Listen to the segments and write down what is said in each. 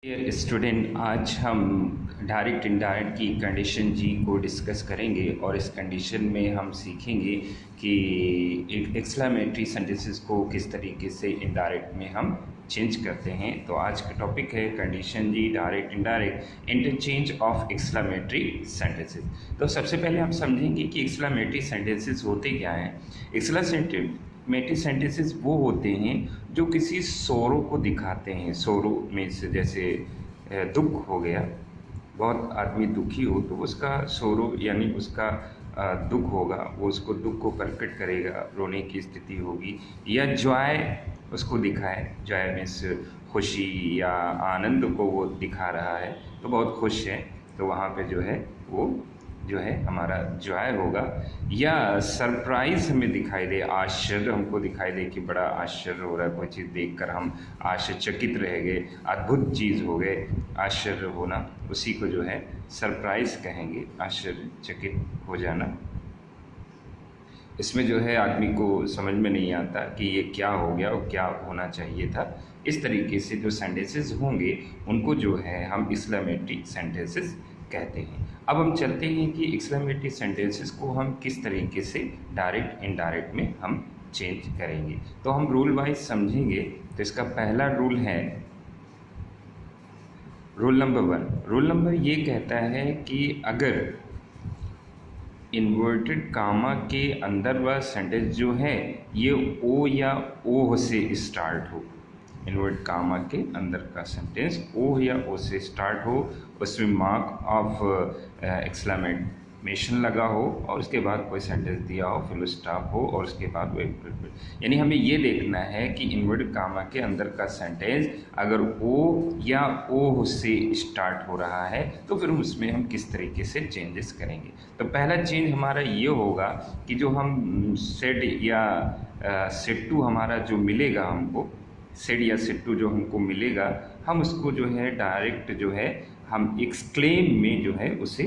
Dear student, आज हम direct indirect की कंडीशन जी को डिस्कस करेंगे और इस कंडीशन में हम सीखेंगे कि एक्सक्लेमेटरी सेंटेंसेस को किस तरीके से इनडायरेक्ट में हम चेंज करते हैं। तो आज का टॉपिक है condition G, direct indirect interchange of exclamatory sentences. तो सबसे पहले हम समझेंगे कि एक्सक्लेमेटरी सेंटेंसेस होते क्या हैं। एक्सक्लेमेटरी सेंटेंसेस वो होते हैं जो किसी शोरों को दिखाते हैं। शोरों में से जैसे दुख हो गया, बहुत आदमी दुखी हो तो उसका शोरों यानी उसका दुख होगा, वो उसको दुख को प्रकट करेगा, रोने की स्थिति होगी। या जॉय उसको दिखाए, जॉय मीन्स खुशी या आनंद को वो दिखा रहा है तो बहुत खुश है, तो वहाँ पे जो है वो जो है हमारा जॉय होगा। या सरप्राइज़ हमें दिखाई दे, आश्चर्य हमको दिखाई दे कि बड़ा आश्चर्य हो रहा है, कोई चीज़ देखकर हम आश्चर्यचकित रह गए, अद्भुत चीज़ हो गए, आश्चर्य होना, उसी को जो है सरप्राइज़ कहेंगे, आश्चर्यचकित हो जाना। इसमें जो है आदमी को समझ में नहीं आता कि ये क्या हो गया और क्या होना चाहिए था। इस तरीके से जो सेंटेंसेस होंगे उनको जो है हम एक्सक्लेमेटरी सेंटेंसेस कहते हैं। अब हम चलते हैं कि एक्सक्लेमेटरी सेंटेंसेस को हम किस तरीके से डायरेक्ट इनडायरेक्ट में हम चेंज करेंगे। तो हम रूल वाइज समझेंगे। तो इसका पहला रूल है रूल नंबर 1। रूल नंबर ये कहता है कि अगर इन्वर्टेड कामा के अंदर वह सेंटेंस जो है ये ओ या ओ से स्टार्ट हो, इन्वर्ट कामा के अंदर का सेंटेंस ओ या ओ से स्टार्ट हो, उसमें मार्क ऑफ एक्सक्लेमेशन लगा हो और उसके बाद कोई सेंटेंस दिया हो, फुल स्टॉप हो और उसके बाद वो यानी हमें ये देखना है कि इन्वर्ट कामा के अंदर का सेंटेंस अगर ओ या ओ से स्टार्ट हो रहा है तो फिर उसमें हम किस तरीके से चेंजेस करेंगे। तो पहला चेंज हमारा ये होगा कि जो हम सेड या सेड टू हमारा जो मिलेगा हमको, सेड या सेड टू जो हमको मिलेगा, हम उसको जो है डायरेक्ट जो है हम एक्सक्लेम में जो है उसे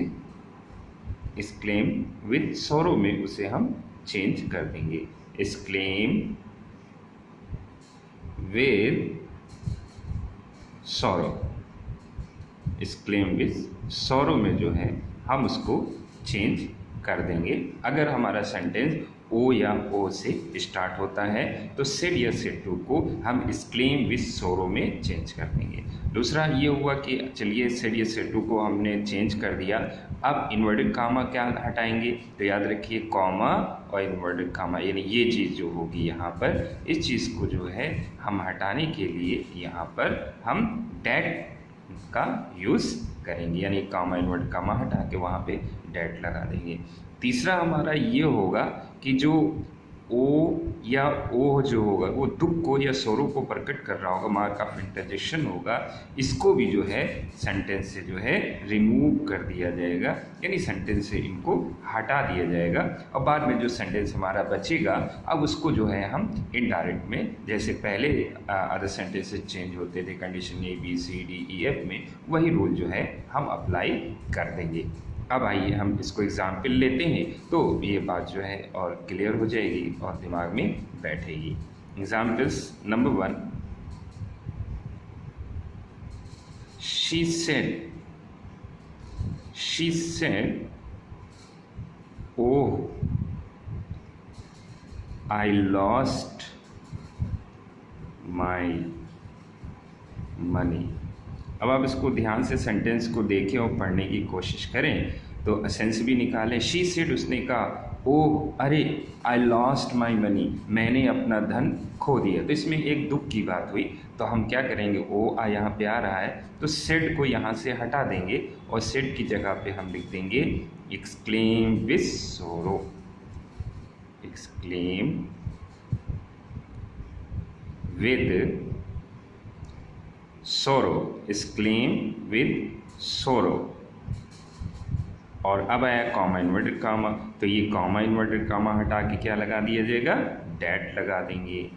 एक्सक्लेम विद सोरो में उसे हम चेंज कर देंगे। एक्सक्लेम विद सोरो, एक्सक्लेम विद सोरो में जो है हम उसको चेंज कर देंगे। अगर हमारा सेंटेंस ओ या ओ से स्टार्ट होता है तो सेड या सेड टू को हम एक्सक्लेम विद सोरो में चेंज कर देंगे। दूसरा ये हुआ कि चलिए सेड या सेड टू को हमने चेंज कर दिया, अब इन्वर्टेड कामा क्या हटाएंगे। तो याद रखिए कॉमा और इन्वर्टेड कामा यानी ये चीज़ जो होगी यहाँ पर, इस चीज़ को जो है हम हटाने के लिए यहाँ पर हम डैट का यूज़ करेंगे, यानी कामा इन्वर्टेड कामा हटा के वहाँ पे डैट लगा देंगे। तीसरा हमारा ये होगा कि जो ओ या ओ जो होगा वो दुख को या सोरो को प्रकट कर रहा होगा, मार्क ऑफ इंटरजेक्शन होगा, इसको भी जो है सेंटेंस से जो है रिमूव कर दिया जाएगा, यानी सेंटेंस से इनको हटा दिया जाएगा। और बाद में जो सेंटेंस हमारा बचेगा अब उसको जो है हम इनडायरेक्ट में, जैसे पहले अदर सेंटेंसेस चेंज होते थे condition A B C D E F में, वही रूल जो है हम अप्लाई कर देंगे। अब आइए हम इसको एग्जाम्पल लेते हैं तो ये बात जो है और क्लियर हो जाएगी और दिमाग में बैठेगी। Examples number 1, she said oh I lost my money. अब आप इसको ध्यान से सेंटेंस को देखें और पढ़ने की कोशिश करें तो सेंस भी निकालें। शी सेड, उसने कहा, ओह अरे, आई लॉस्ट माई मनी, मैंने अपना धन खो दिया। तो इसमें एक दुख की बात हुई, तो हम क्या करेंगे, ओ आ यहाँ पे आ रहा है तो सेड को यहाँ से हटा देंगे और सेड की जगह पे हम लिख देंगे एक्सक्लेम विद सोरो, एक्सक्लेम विद सोरो, एक्सक्लेम विद सोरो। और अब आया कॉमा इन्वर्टेड कामा, तो ये कॉमा इन्वर्टेड कामा हटा के क्या लगा दिया जाएगा, डैट लगा देंगे।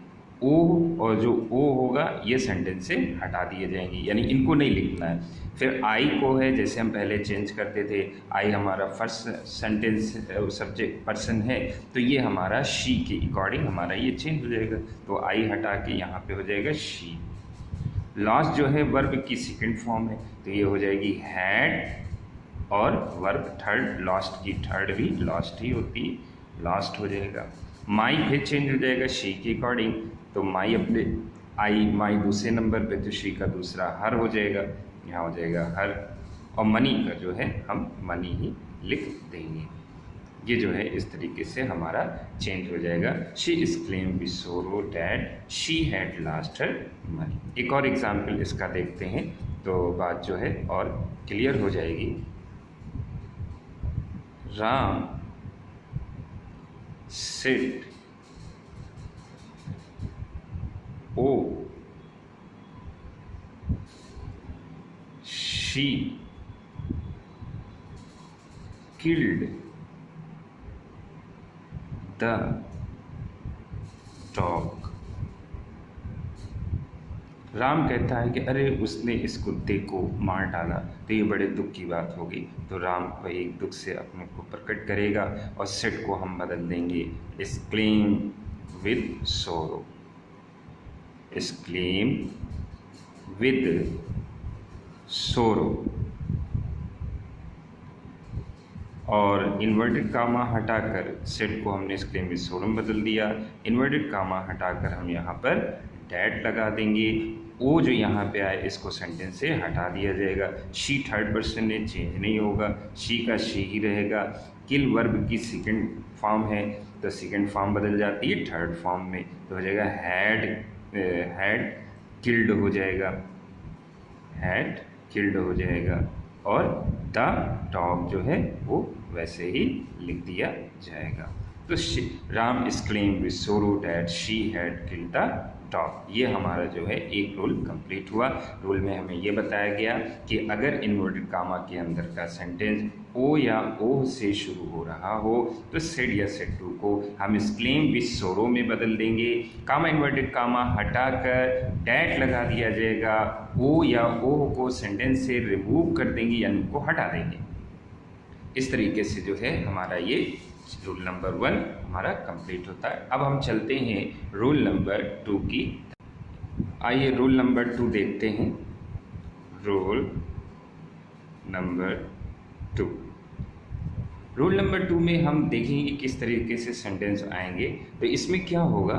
ओ और जो ओ होगा ये सेंटेंस से हटा दिए जाएंगे, यानी इनको नहीं लिखना है। फिर आई को है, जैसे हम पहले चेंज करते थे, आई हमारा फर्स्ट सेंटेंस सब्जेक्ट पर्सन है तो ये हमारा शी के अकॉर्डिंग हमारा ये चेंज हो जाएगा, तो आई हटा के यहाँ पे हो जाएगा शी। लॉस्ट जो है वर्ब की सेकंड फॉर्म है, तो ये हो जाएगी हैड, और वर्ब थर्ड, लॉस्ट की थर्ड भी लॉस्ट ही होती है, लॉस्ट हो जाएगा। माई फिर चेंज हो जाएगा शी के अकॉर्डिंग, तो माई अपने माई दूसरे नंबर पे, तो शी का दूसरा हर हो जाएगा, यहाँ हो जाएगा हर, और मनी का जो है हम मनी ही लिख देंगे। ये जो है इस तरीके से हमारा चेंज हो जाएगा। शी इज क्लेम विद सोरो that she had lost her money. एक और एग्जाम्पल इसका देखते हैं तो बात जो है और क्लियर हो जाएगी। Ram said oh she killed the dog. Ram कहता है कि अरे उसने इस कुत्ते को मार डाला, तो ये बड़े दुख की बात होगी। तो राम वही दुख से अपने को प्रकट करेगा और सेड को हम बदल देंगे एक्सक्लेम विद सोरो, एक्सक्लेम विद सोरो। और इन्वर्टेड कामा हटाकर सेड को हमने एक्सक्लेम विद सोरो में बदल दिया। इन्वर्टेड कामा हटाकर हम यहाँ पर डैट लगा देंगे। ओ जो यहाँ पे आए इसको सेंटेंस से हटा दिया जाएगा। शी थर्ड पर्सन में चेंज नहीं होगा, शी का शी ही रहेगा। किल वर्ब की सेकंड फॉर्म है, तो सेकंड फॉर्म बदल जाती है थर्ड फॉर्म में, तो हो जाएगा हैड किल्ड हो जाएगा, हैड किल्ड हो जाएगा। और द डॉग जो है वो वैसे ही लिख दिया जाएगा। तो राम इज क्लेम विद सोरो that she had killed the dog. ये हमारा जो है एक रूल कंप्लीट हुआ। रूल में हमें ये बताया गया कि अगर इन्वर्टेड कामा के अंदर का सेंटेंस ओ या ओ से शुरू हो रहा हो तो सेड या सेड टू को हम एक्सक्लेम विद सोरो में बदल देंगे। कामा इन्वर्टेड कामा हटाकर डैट लगा दिया जाएगा। ओ या ओ को सेंटेंस से रिमूव कर देंगे यानी उनको हटा देंगे। इस तरीके से जो है हमारा ये रूल नंबर 1 हमारा कंप्लीट होता है। अब हम चलते हैं रूल नंबर 2 की। आइए रूल नंबर 2 देखते हैं। रूल नंबर 2, रूल नंबर 2 में हम देखेंगे किस तरीके से सेंटेंस आएंगे। तो इसमें क्या होगा,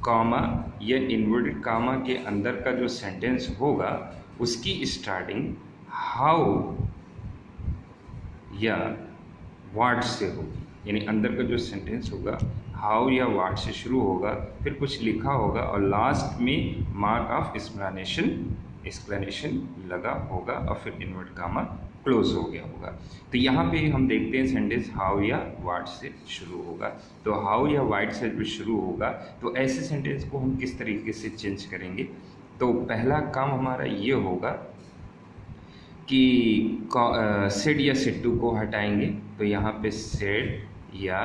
कॉमा या इन्वर्टेड कामा के अंदर का जो सेंटेंस होगा उसकी स्टार्टिंग हाउ या वाट से होगी, यानी अंदर का जो सेंटेंस होगा हाउ या वाट से शुरू होगा, फिर कुछ लिखा होगा और लास्ट में मार्क ऑफ एक्सप्लेनेशन लगा होगा और फिर इन्वर्ट कामा क्लोज हो गया होगा। तो यहाँ पे हम देखते हैं सेंटेंस हाउ या वाट से शुरू होगा। तो हाउ या वाट से जो शुरू होगा तो ऐसे सेंटेंस को हम किस तरीके से चेंज करेंगे। तो पहला काम हमारा ये होगा कि सेड या सेड टू को हटाएंगे। तो यहाँ पे सेड या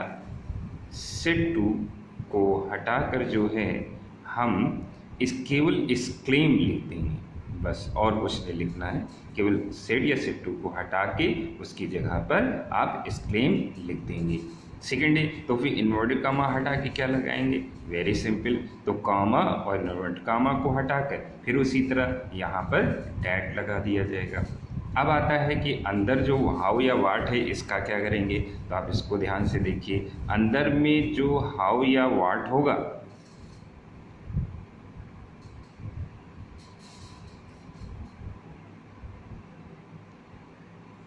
सेड टू को हटाकर जो है हम केवल एक्सक्लेम लिख देंगे, बस और कुछ नहीं लिखना है। केवल सेड या सेड टू को हटा के उसकी जगह पर आप एक्सक्लेम लिख देंगे। सेकेंड है तो फिर इन्वर्टेड कामा हटा के क्या लगाएंगे, वेरी सिंपल। तो कामा और इन्वर्टेड कामा को हटाकर फिर उसी तरह यहाँ पर डैट लगा दिया जाएगा। अब आता है कि अंदर जो हाउ या वाट है इसका क्या करेंगे। तो आप इसको ध्यान से देखिए, अंदर में जो हाउ या वाट होगा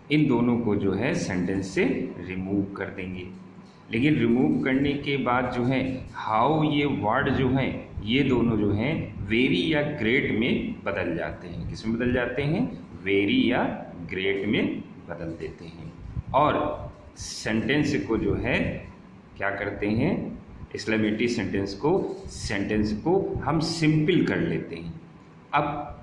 इन दोनों को जो है सेंटेंस से रिमूव कर देंगे। लेकिन रिमूव करने के बाद जो है हाउ ये वर्ड जो हैं ये दोनों जो हैं वेरी या ग्रेट में बदल जाते हैं। किस में बदल जाते हैं, वेरी या ग्रेट में बदल देते हैं। और सेंटेंस को जो है क्या करते हैं, एक्सक्लेमेटरी सेंटेंस को हम सिंपल कर लेते हैं। अब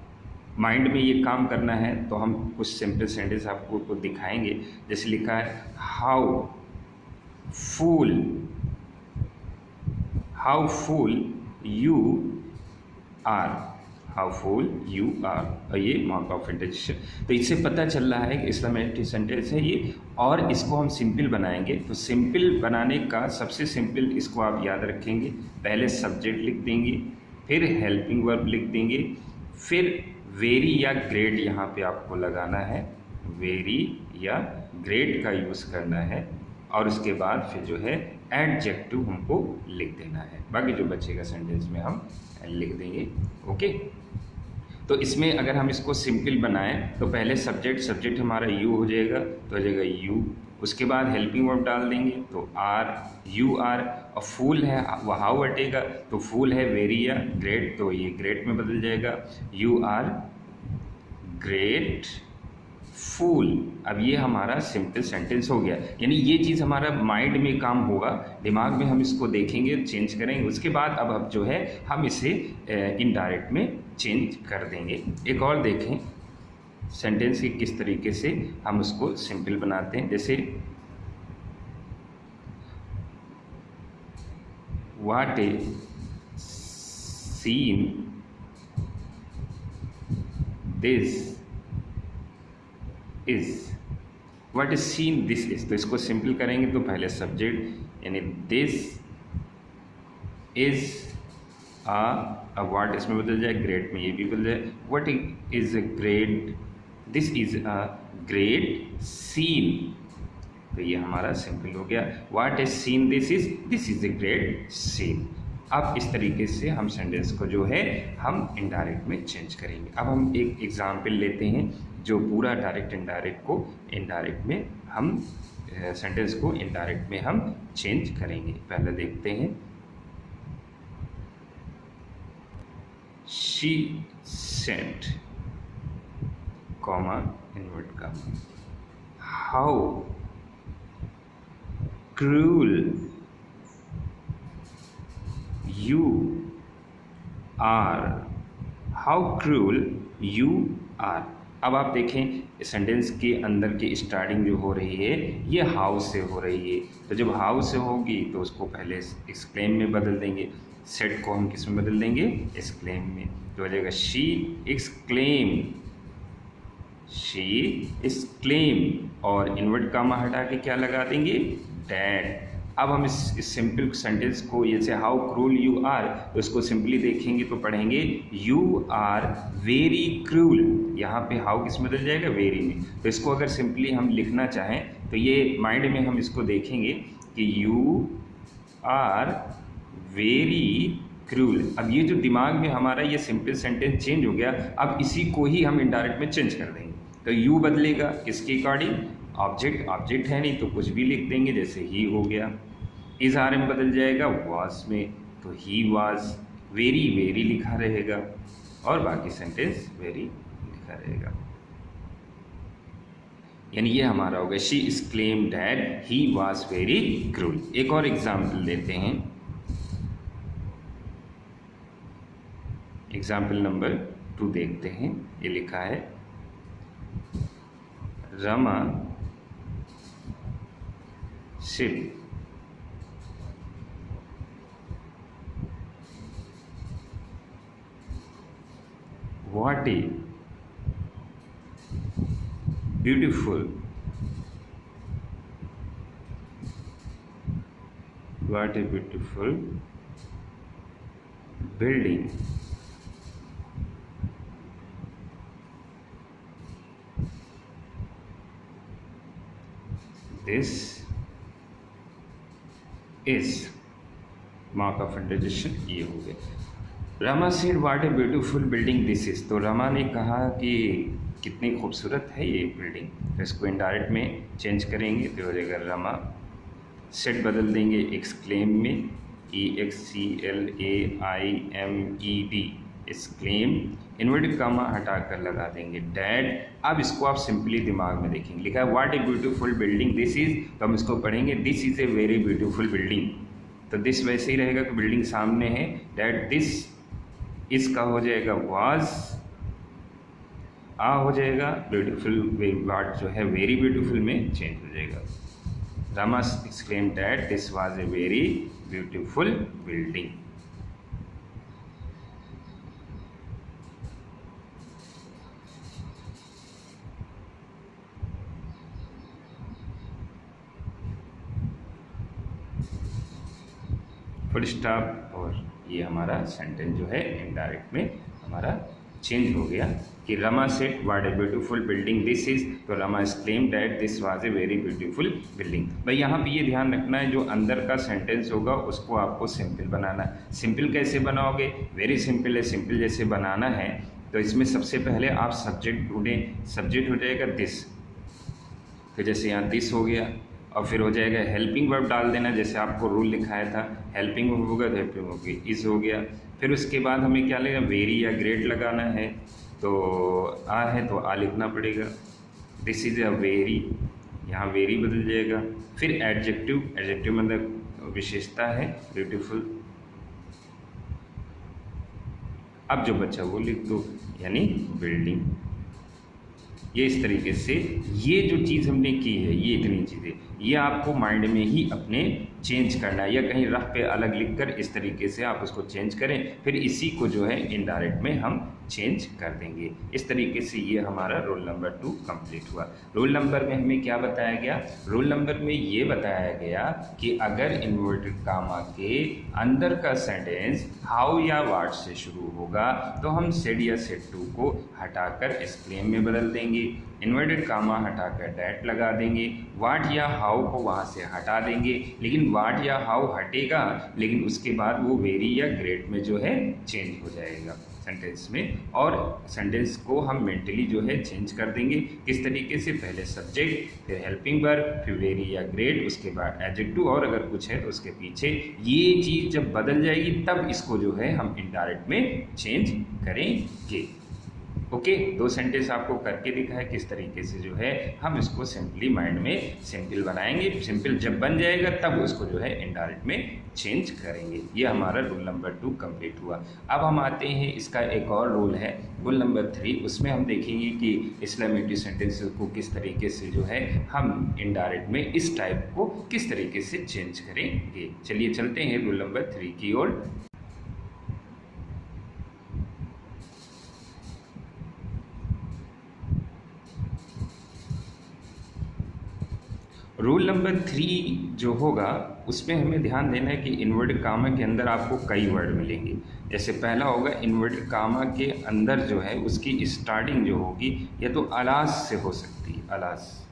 माइंड में ये काम करना है तो हम कुछ सिंपल सेंटेंस आपको दिखाएंगे। जैसे लिखा है how fool you are, how fool you are, और ये मार्क ऑफ इंटरजेक्शन। तो इससे पता चल रहा है कि एक्सक्लेमेटरी सेंटेंस है ये, और इसको हम सिंपल बनाएंगे। तो सिंपल बनाने का सबसे सिंपल इसको आप याद रखेंगे, पहले सब्जेक्ट लिख देंगे, फिर हेल्पिंग वर्ब लिख देंगे, फिर वेरी या ग्रेट यहाँ पे आपको लगाना है, वेरी या ग्रेट का यूज़ करना है, और उसके बाद फिर जो है एडजेक्टिव हमको लिख देना है। बाकी जो बचेगा सेंटेंस में हम लिख देंगे। ओके, तो इसमें अगर हम इसको सिंपल बनाएं तो पहले सब्जेक्ट हमारा यू हो जाएगा, तो हो जाएगा यू, उसके बाद हेल्पिंग वर्ब डाल देंगे तो आर, यू आर, और फूल है वो हाउ हटेगा, तो फूल है वेरी या ग्रेट, तो ये ग्रेट में बदल जाएगा, यू आर ग्रेट फूल। अब ये हमारा सिंपल सेंटेंस हो गया, यानी ये चीज़ हमारा माइंड में काम होगा, दिमाग में हम इसको देखेंगे, चेंज करेंगे, उसके बाद अब जो है हम इसे इनडायरेक्ट में चेंज कर देंगे। एक और देखें सेंटेंस की किस तरीके से हम उसको सिंपल बनाते हैं। जैसे what A scene this is, what is scene this is, तो इसको सिंपल करेंगे तो पहले सब्जेक्ट यानी दिस इज अब व्हाट इसमें बदल जाए, ग्रेट में ये भी बदल जाए, what is a great, this is a great scene, तो ये हमारा सिंपल हो गया, what is scene this is a great scene. अब इस तरीके से हम सेंटेंस को जो है हम इनडायरेक्ट में चेंज करेंगे। अब हम एक एग्जाम्पल लेते हैं जो पूरा डायरेक्ट इनडायरेक्ट को इनडायरेक्ट में हम सेंटेंस को इनडायरेक्ट में हम चेंज करेंगे। पहले देखते हैं, she said, comma invert comma, how cruel you are, how cruel you are। अब आप देखें सेंटेंस के अंदर की स्टार्टिंग जो हो रही है ये हाउ से हो रही है, तो जब हाउ से होगी तो उसको पहले एक्सक्लेम में बदल देंगे, सेट को हम किस में बदल देंगे, एक्सक्लेम में, तो हो जाएगा शी एक्सक्लेम, शी एक्सक्लेम, और इनवर्ट कामा हटा के क्या लगा देंगे, डैड। अब हम इस सिंपल सेंटेंस को जैसे हाउ क्रूल यू आर, तो इसको सिंपली देखेंगे तो पढ़ेंगे यू आर वेरी क्रूल, यहाँ पे हाउ किस में बदल जाएगा, वेरी में, तो इसको अगर सिंपली हम लिखना चाहें तो ये माइंड में हम इसको देखेंगे कि यू आर वेरी क्रूल। अब ये जो दिमाग में हमारा ये सिंपल सेंटेंस चेंज हो गया, अब इसी को ही हम इनडायरेक्ट में चेंज कर देंगे, तो यू बदलेगा किसके अकॉर्डिंग, ऑब्जेक्ट है नहीं तो कुछ भी लिख देंगे, जैसे ही हो गया, इज आर में बदल जाएगा वाज में, तो ही वाज, वेरी वेरी लिखा रहेगा, और बाकी सेंटेंस वेरी लिखा रहेगा, यानी ये हमारा होगा she exclaimed that he was very cruel. एक और एग्जाम्पल लेते हैं, एग्जाम्पल नंबर 2 देखते हैं। ये लिखा है Rama said what a beautiful building this is, mark of interjection ये हो गया। Rama said what a beautiful building this is, तो रमा ने कहा कि कितनी खूबसूरत है ये बिल्डिंग, तो इसको इनडायरेक्ट में चेंज करेंगे तो हो जाएगा रमा, सेड बदल देंगे एक्सक्लेम में, EXCLAIMED, एक्सक्लेम, इन्वर्टेड कामा हटा कर लगा देंगे डैड। अब इसको आप सिंपली दिमाग में देखेंगे, लिखा है what a beautiful building this is, तो हम इसको पढ़ेंगे this is a very beautiful building, तो दिस वैसे ही रहेगा कि बिल्डिंग सामने है, डैड दिस इसका हो जाएगा वाज, हो जाएगा ब्यूटीफुल, वाट जो है वेरी ब्यूटीफुल में चेंज हो जाएगा। Rama exclaimed that this was a very beautiful building. Full stop, और ये हमारा सेंटेंस जो है इनडायरेक्ट में हमारा चेंज हो गया कि Rama said what a beautiful building this is, तो Rama claim that this was a very beautiful building. भाई यहाँ पे ये ध्यान रखना है, जो अंदर का सेंटेंस होगा उसको आपको सिंपल बनाना है। सिंपल कैसे बनाओगे? वेरी सिंपल है। सिंपल जैसे बनाना है तो इसमें सबसे पहले आप सब्जेक्ट ढूंढें। सब्जेक्ट हो जाएगा दिस, तो जैसे यहाँ दिस हो गया, और फिर हो जाएगा हेल्पिंग वर्ब डाल देना, जैसे आपको रूल लिखाया था हेल्पिंग वर्ब होगा तो हेल्पिंग होगी इज हो गया। फिर उसके बाद हमें क्या लगेगा? वेरी या ग्रेट लगाना है, तो आ है तो आ लिखना पड़ेगा। दिस इज अ वेरी, यहाँ वेरी बदल जाएगा। फिर एडजेक्टिव, एडजेक्टिव मतलब विशेषता है, ब्यूटीफुल। अब जो बच्चा वो लिख दो, यानी बिल्डिंग। ये इस तरीके से ये जो चीज़ हमने की है, ये इतनी चीज़ें, ये आपको माइंड में ही अपने चेंज करना है, या कहीं रफ पे अलग लिखकर इस तरीके से आप उसको चेंज करें। फिर इसी को जो है इनडायरेक्ट में हम चेंज कर देंगे। इस तरीके से ये हमारा रोल नंबर 2 कंप्लीट हुआ। रोल नंबर में हमें क्या बताया गया? रोल नंबर में ये बताया गया कि अगर इन्वर्टेड कामा के अंदर का सेंटेंस हाउ या व्हाट से शुरू होगा तो हम सेड या सेड टू को हटाकर एक्सक्लेम में बदल देंगे। इन्वर्टेड कामा हटाकर डैट लगा देंगे। वाट या हाउ को वहाँ से हटा देंगे, लेकिन वाट या हाउ हटेगा, लेकिन उसके बाद वो वेरी या ग्रेट में जो है चेंज हो जाएगा सेंटेंस में। और सेंटेंस को हम मेंटली जो है चेंज कर देंगे। किस तरीके से? पहले सब्जेक्ट, फिर हेल्पिंग वर्ब, फिर वेरी या ग्रेट, उसके बाद एडजेक्टिव, और अगर कुछ है तो उसके पीछे। ये चीज़ जब बदल जाएगी तब इसको जो है हम इनडायरेक्ट में चेंज करेंगे। ओके, 2 सेंटेंस आपको करके दिखा है किस तरीके से जो है हम इसको सिंपली माइंड में सिंपल बनाएंगे। सिंपल जब बन जाएगा तब उसको जो है इनडायरेक्ट में चेंज करेंगे। ये हमारा रूल नंबर 2 कंप्लीट हुआ। अब हम आते हैं, इसका एक और रूल है रूल नंबर 3। उसमें हम देखेंगे कि एक्सक्लेमेटरी सेंटेंसेस को किस तरीके से जो है हम इनडायरेक्ट में इस टाइप को किस तरीके से चेंज करेंगे। चलिए चलते हैं रूल नंबर 3 की ओर। रूल नंबर 3 जो होगा उसमें हमें ध्यान देना है कि इन्वर्टेड कामा के अंदर आपको कई वर्ड मिलेंगे। जैसे पहला होगा इन्वर्टेड कामा के अंदर जो है उसकी स्टार्टिंग जो होगी या तो अलास से हो सकती है, अलास।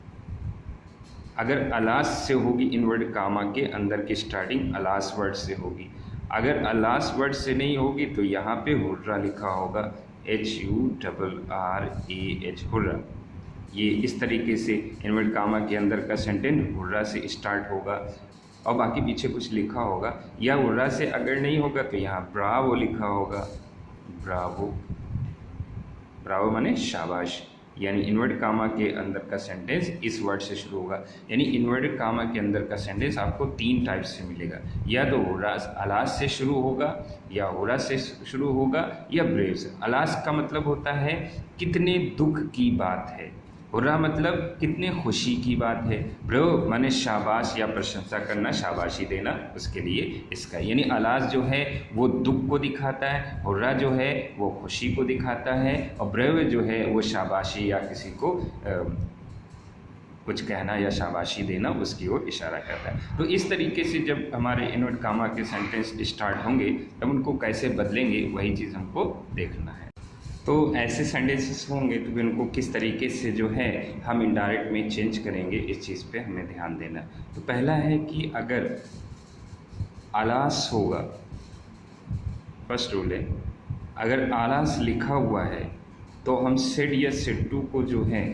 अगर अलास से होगी इन्वर्टेड कामा के अंदर की स्टार्टिंग अलास वर्ड से होगी। अगर अलास वर्ड से नहीं होगी तो यहाँ पे हुर्रा लिखा होगा, HURRAH, हुर्रा। ये इस तरीके से इन्वर्टेड कामा के अंदर का सेंटेंस हुर्रा से स्टार्ट होगा और बाकी पीछे कुछ लिखा होगा। या हुर्रा से अगर नहीं होगा तो यहाँ ब्रावो लिखा होगा, ब्रावो। ब्रावो माने शाबाश। यानी इन्वर्टेड कामा के अंदर का सेंटेंस इस वर्ड से शुरू होगा। यानी इन्वर्टेड कामा के अंदर का सेंटेंस आपको 3 टाइप से मिलेगा, या तो हुर्रास अलास से शुरू होगा, या हुर्रा से शुरू होगा, या ब्रेव से। अलास का मतलब होता है कितने दुख की बात है, हुर्रा मतलब कितने खुशी की बात है, ब्रेव माने शाबाश या प्रशंसा करना, शाबाशी देना उसके लिए इसका। यानी अलास जो है वो दुख को दिखाता है, हुर्रा जो है वो खुशी को दिखाता है, और ब्रेव जो है वो शाबाशी या किसी को कुछ कहना या शाबाशी देना उसकी ओर इशारा करता है। तो इस तरीके से जब हमारे इन्वर्टेड कामा के सेंटेंस स्टार्ट होंगे तब उनको कैसे बदलेंगे वही चीज़ हमको देखना है। तो ऐसे सेंटेंसेस होंगे तो फिर उनको किस तरीके से जो है हम इनडायरेक्ट में चेंज करेंगे, इस चीज़ पे हमें ध्यान देना है। तो पहला है कि अगर आलास होगा, फर्स्ट रूल है, अगर आलास लिखा हुआ है तो हम सेड या सेड टू को जो है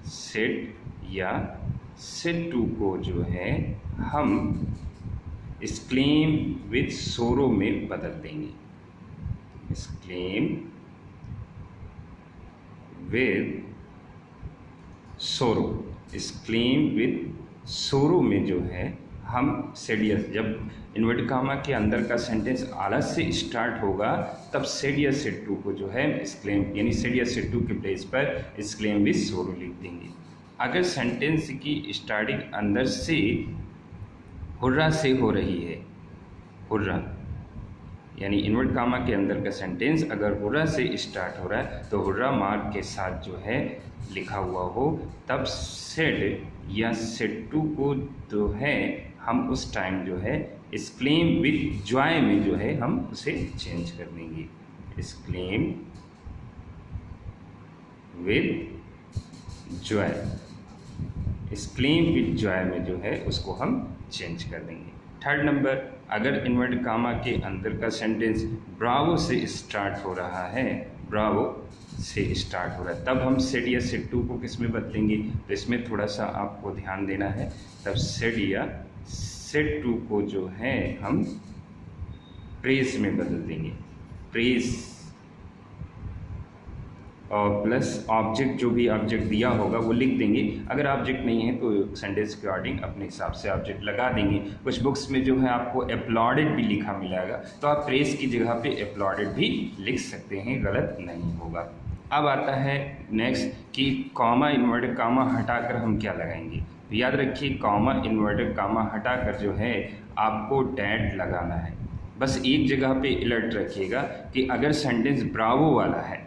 सेड या सेड टू को जो है हम एक्सक्लेम विद सोरो में बदल देंगे। एक्सक्लेम विद सोरो, एक्सक्लेम विद सोरो में जो है हम सेड या, जब इन्वर्टेड कामा के अंदर का सेंटेंस आलस से स्टार्ट होगा तब सेड या सेड टू को जो है एक्सक्लेम, यानी सेड या सेड टू के प्लेस पर एक्सक्लेम विद सोरो लिख देंगे। अगर सेंटेंस की स्टार्टिंग अंदर से हुर्रा से हो रही है, हुर्रा यानी इन्वर्टेड कामा के अंदर का सेंटेंस अगर हुर्रा से स्टार्ट हो रहा है तो हुर्रा मार्क के साथ जो है लिखा हुआ हो, तब सेड या सेड टू को जो है हम उस टाइम जो है एक्सक्लेम विद जॉय में जो है हम उसे चेंज कर देंगे। Exclaim with Joy, exclaim with Joy में जो है उसको हम चेंज कर देंगे। थर्ड नंबर, अगर इन्वर्टेड कामा के अंदर का सेंटेंस ब्रावो से स्टार्ट हो रहा है, ब्रावो से स्टार्ट हो रहा है, तब हम सेड या सेड टू को किस में बदलेंगे? तो इसमें थोड़ा सा आपको ध्यान देना है। तब सेड या सेड टू को जो है हम प्रेज में बदल देंगे, प्रेज और प्लस ऑब्जेक्ट, जो भी ऑब्जेक्ट दिया होगा वो लिख देंगे। अगर ऑब्जेक्ट नहीं है तो सेंटेंस के अकॉर्डिंग अपने हिसाब से ऑब्जेक्ट लगा देंगे। कुछ बुक्स में जो है आपको अपलॉडेड भी लिखा मिलेगा, तो आप प्रेस की जगह पे अपलॉडेड भी लिख सकते हैं, गलत नहीं होगा। अब आता है नेक्स्ट कि कॉमा इन्वर्टेड कामा हटाकर हम क्या लगाएंगे। तो याद रखिए, कॉमा इन्वर्टेड कामा हटाकर जो है आपको डैट लगाना है। बस एक जगह पे अलर्ट रखिएगा कि अगर सेंटेंस ब्रावो वाला है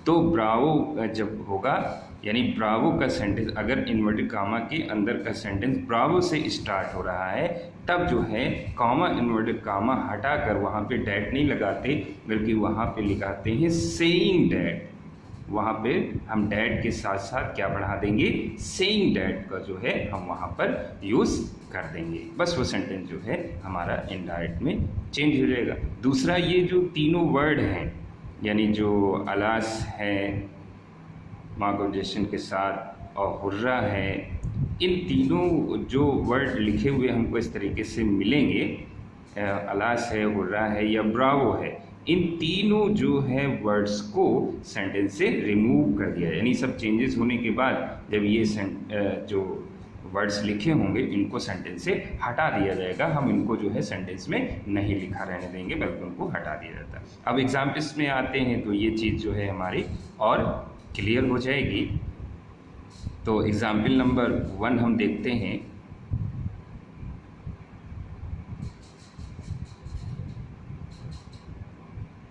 तो ब्रावो जब होगा, यानी ब्रावो का सेंटेंस अगर इन्वर्टेड कामा के अंदर का सेंटेंस ब्रावो से स्टार्ट हो रहा है, तब जो है कॉमा इन्वर्टेड कामा हटाकर वहाँ पे डैट नहीं लगाते, बल्कि वहाँ पे लगाते हैं सेइंग डैट। वहाँ पे हम डैट के साथ साथ क्या बढ़ा देंगे, सेइंग डैट का जो है हम वहाँ पर यूज़ कर देंगे। बस वो सेंटेंस जो है हमारा इनडायरेक्ट में चेंज हो जाएगा। दूसरा, ये जो तीनों वर्ड हैं, यानी जो अलास है मार्गोजेशन के साथ और हुर्रा है, इन तीनों जो वर्ड लिखे हुए हमको इस तरीके से मिलेंगे, अलास है, हुर्रा है या ब्रावो है, इन तीनों जो है वर्ड्स को सेंटेंस से रिमूव कर दिया। यानी सब चेंजेस होने के बाद जब ये जो वर्ड्स लिखे होंगे इनको सेंटेंस से हटा दिया जाएगा। हम इनको जो है सेंटेंस में नहीं लिखा रहने देंगे, बल्कि उनको हटा दिया जाता है। अब एग्जाम्पल्स में आते हैं तो ये चीज़ जो है हमारी और क्लियर हो जाएगी। तो एग्जाम्पल नंबर 1 हम देखते हैं।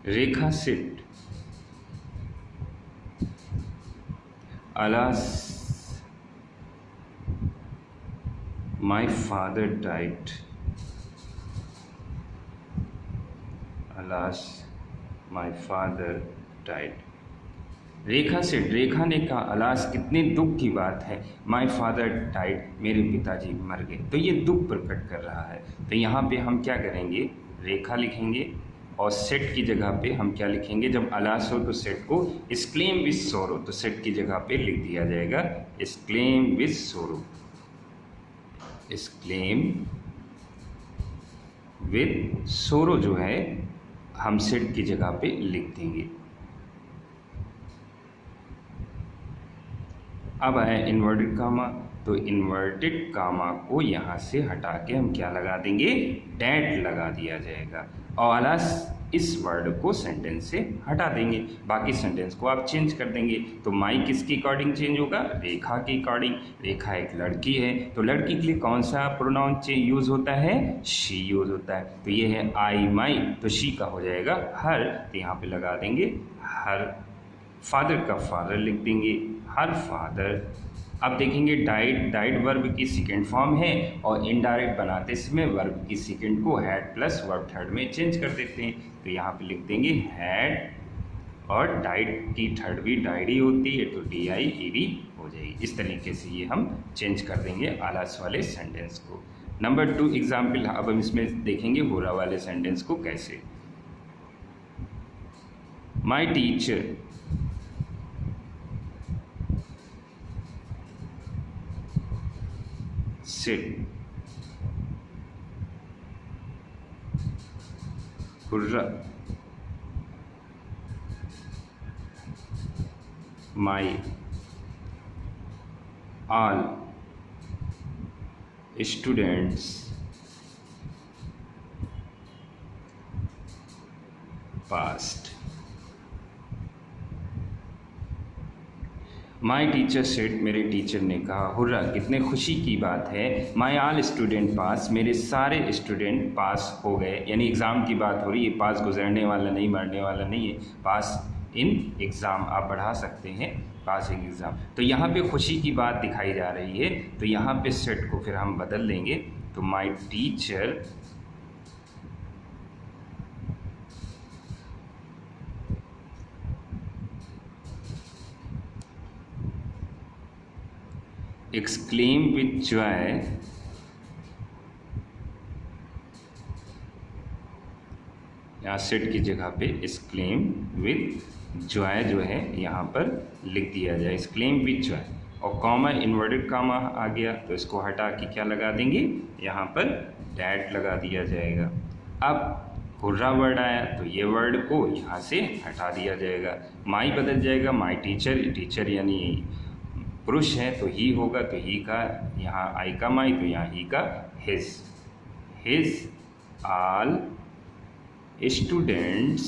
Rekha said, alas my father died, alas my father died। Rekha से, रेखा ने कहा अलास कितने दुख की बात है, माय फादर डाइड, मेरे पिताजी मर गए। तो ये दुख प्रकट कर रहा है। तो यहाँ पे हम क्या करेंगे, रेखा लिखेंगे और सेट की जगह पे हम क्या लिखेंगे, जब अलास हो तो सेट को एक्सक्लेम विद सोरो, तो सेट की जगह पे लिख दिया जाएगा एक्सक्लेम विद सोरो, एक्सक्लेम विद सोरो जो है हम सेट की जगह पे लिख देंगे। अब आया इन्वर्टेड कामा, तो इन्वर्टेड कामा को यहाँ से हटा के हम क्या लगा देंगे, डैट लगा दिया जाएगा और अलास इस वर्ड को सेंटेंस से हटा देंगे। बाकी सेंटेंस को आप चेंज कर देंगे। तो माई किसके अकॉर्डिंग चेंज होगा, रेखा के अकॉर्डिंग। रेखा एक लड़की है, तो लड़की के लिए कौन सा प्रोनाउन यूज़ होता है, शी यूज़ होता है। तो ये है आई माई, तो शी का हो जाएगा हर, तो यहाँ पे लगा देंगे हर। फादर का फादर लिख देंगे, हर फादर। अब देखेंगे डाइड, डाइड वर्ब की सेकेंड फॉर्म है और इनडायरेक्ट बनाते समय वर्ब की सेकेंड को हैड प्लस वर्ब थर्ड में चेंज कर देते हैं। तो यहाँ पे लिख देंगे हैड और डाइड की थर्ड भी डाइड ही होती है, तो DIED हो जाएगी। इस तरीके से ये हम चेंज कर देंगे आलस वाले सेंटेंस को। नंबर 2 एग्जाम्पल, अब हम इसमें देखेंगे होरा वाले सेंटेंस को कैसे। My teacher said, hurrah, my, all students passed। My teacher said, मेरे टीचर ने कहा, हुर्रा कितने खुशी की बात है, माई ऑल स्टूडेंट पास, मेरे सारे स्टूडेंट पास हो गए। यानी एग्ज़ाम की बात हो रही है, पास गुजरने वाला नहीं, मरने वाला नहीं है, पास इन एग्ज़ाम आप बढ़ा सकते हैं, पास इन एग्ज़ाम। तो यहाँ पे खुशी की बात दिखाई जा रही है, तो यहाँ पे सेट को फिर हम बदल देंगे। तो my teacher exclaim with joy, यहाँ सेट की जगह पे exclaim with joy जो है यहाँ पर लिख दिया जाए, exclaim with joy। और कॉमा इन्वर्टेड कॉमा आ गया तो इसको हटा के क्या लगा देंगे, यहाँ पर डैट लगा दिया जाएगा। अब हुर्रा वर्ड आया तो ये वर्ड को यहाँ से हटा दिया जाएगा। माई बदल जाएगा, माई टीचर, टीचर यानी पुरुष है तो ही होगा, तो ही का यहाँ आई का माई, तो यहाँ ही का his. His all students,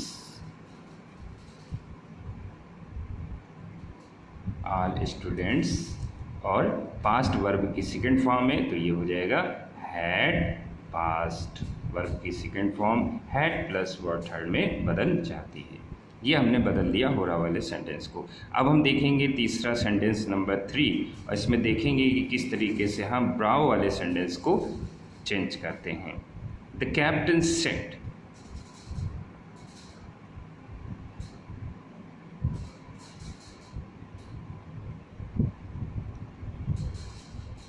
all students, और पास्ट वर्ब की सेकंड फॉर्म है तो ये हो जाएगा हैड। पास्ट वर्ब की second form had plus verb third में बदल जाती है। ये हमने बदल दिया होरा वाले सेंटेंस को। अब हम देखेंगे तीसरा सेंटेंस नंबर 3, और इसमें देखेंगे कि किस तरीके से हम ब्रावो वाले सेंटेंस को चेंज करते हैं। The captain said,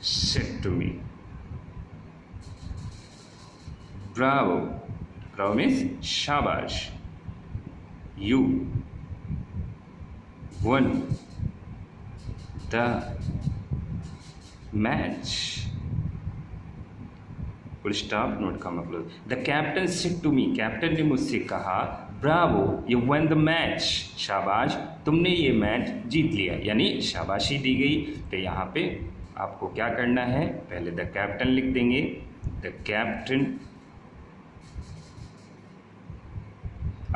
said to me, bravo, bravo means shabash, you won the match, full stop, note का मतलब। The captain said to me, captain ने मुझसे कहा, bravo you won the match, शाबाश तुमने ये मैच जीत लिया, यानी शाबाशी दी गई। तो यहाँ पे आपको क्या करना है, पहले द कैप्टन लिख देंगे, द कैप्टन।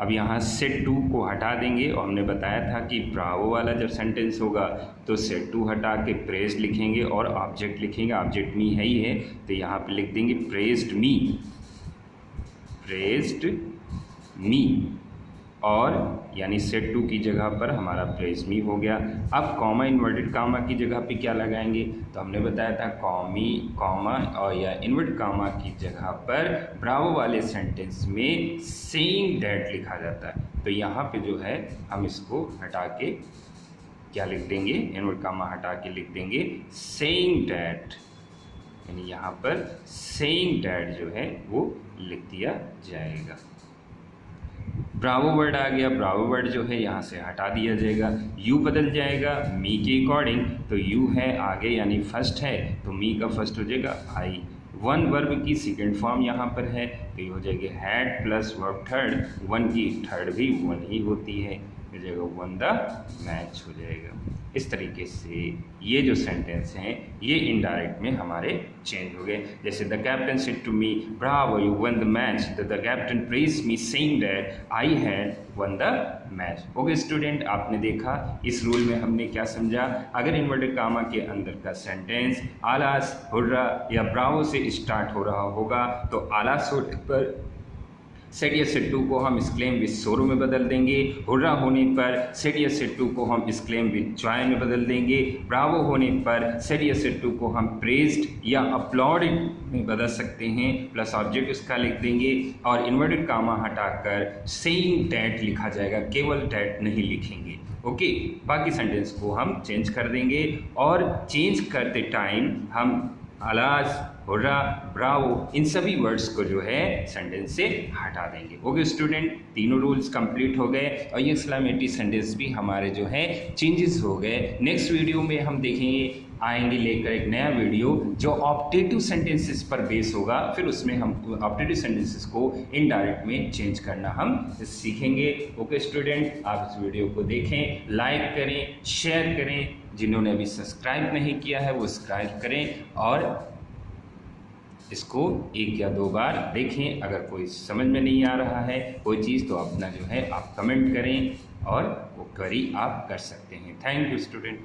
अब यहाँ सेड टू को हटा देंगे, और हमने बताया था कि ब्रावो वाला जब सेंटेंस होगा तो सेड टू हटा के प्रेज लिखेंगे और ऑब्जेक्ट लिखेंगे, ऑब्जेक्ट मी है ही है तो यहाँ पे लिख देंगे प्रेज्ड मी, प्रेज्ड मी, और यानी सेड टू की जगह पर हमारा प्रेज मी हो गया। अब कॉमा इन्वर्टेड कॉमा की जगह पे क्या लगाएंगे, तो हमने बताया था कॉमा और या इन्वर्टेड कॉमा की जगह पर ब्रावो वाले सेंटेंस में सेइंग दैट लिखा जाता है। तो यहाँ पे जो है हम इसको हटा के क्या लिख देंगे, इन्वर्टेड कॉमा हटा के लिख देंगे सेइंग दैट, यानी यहाँ पर सेइंग दैट जो है वो लिख दिया जाएगा। ब्रावो वर्ड आ गया, ब्रावो वर्ड जो है यहाँ से हटा दिया जाएगा, यू बदल जाएगा मी के अकॉर्डिंग, तो यू है आगे यानी फर्स्ट है तो मी का फर्स्ट हो जाएगा आई। वन वर्ब की सेकंड फॉर्म यहाँ पर है तो ये हो जाएगी had plus verb third, one की थर्ड भी वन ही होती है, हो जाएगा वन द मैच हो जाएगा। इस तरीके से ये जो सेंटेंस हैं ये इनडायरेक्ट में हमारे चेंज हो गए। जैसे the captain said to me bravo you won the match, the captain praised me saying that I had won the match. Okay student, आपने देखा इस रूल में हमने क्या समझा। अगर इन्वर्टेड कामा के अंदर का सेंटेंस आलास, हुर्रा या ब्रावो से स्टार्ट हो रहा होगा तो आलास होने पर सेड या सेड टू को हम एक्सक्लेम विद सोरो में बदल देंगे, हुर्रा होने पर सेड या सेड टू को हम एक्सक्लेम विद जॉय में बदल देंगे, ब्रावो होने पर सेड या सेड टू को हम प्रेज्ड या अपलॉडेड में बदल सकते हैं, प्लस ऑब्जेक्ट उसका लिख देंगे, और इन्वर्टेड कामा हटाकर सेइंग दैट लिखा जाएगा, केवल दैट नहीं लिखेंगे। ओके, बाकी सेंटेंस को हम चेंज कर देंगे, और चेंज करते टाइम हम अलास, हुर्रा, ब्रावो इन सभी वर्ड्स को जो है सेंटेंस से हटा देंगे। ओके स्टूडेंट, तीनों रूल्स कंप्लीट हो गए और ये एक्सक्लेमेटरी सेंटेंस भी हमारे जो है चेंजेस हो गए। नेक्स्ट वीडियो में हम देखेंगे, आएंगे लेकर एक नया वीडियो जो ऑप्टेटिव सेंटेंसेस पर बेस होगा, फिर उसमें हम ऑप्टेटिव सेंटेंसेस को इनडायरेक्ट में चेंज करना हम सीखेंगे। ओके स्टूडेंट, आप इस वीडियो को देखें, लाइक करें, शेयर करें, जिन्होंने अभी सब्सक्राइब नहीं किया है वो सब्सक्राइब करें, और इसको 1 या 2 बार देखें। अगर कोई समझ में नहीं आ रहा है कोई चीज़ तो अपना जो है आप कमेंट करें और वो क्वेरी आप कर सकते हैं। Thank you student.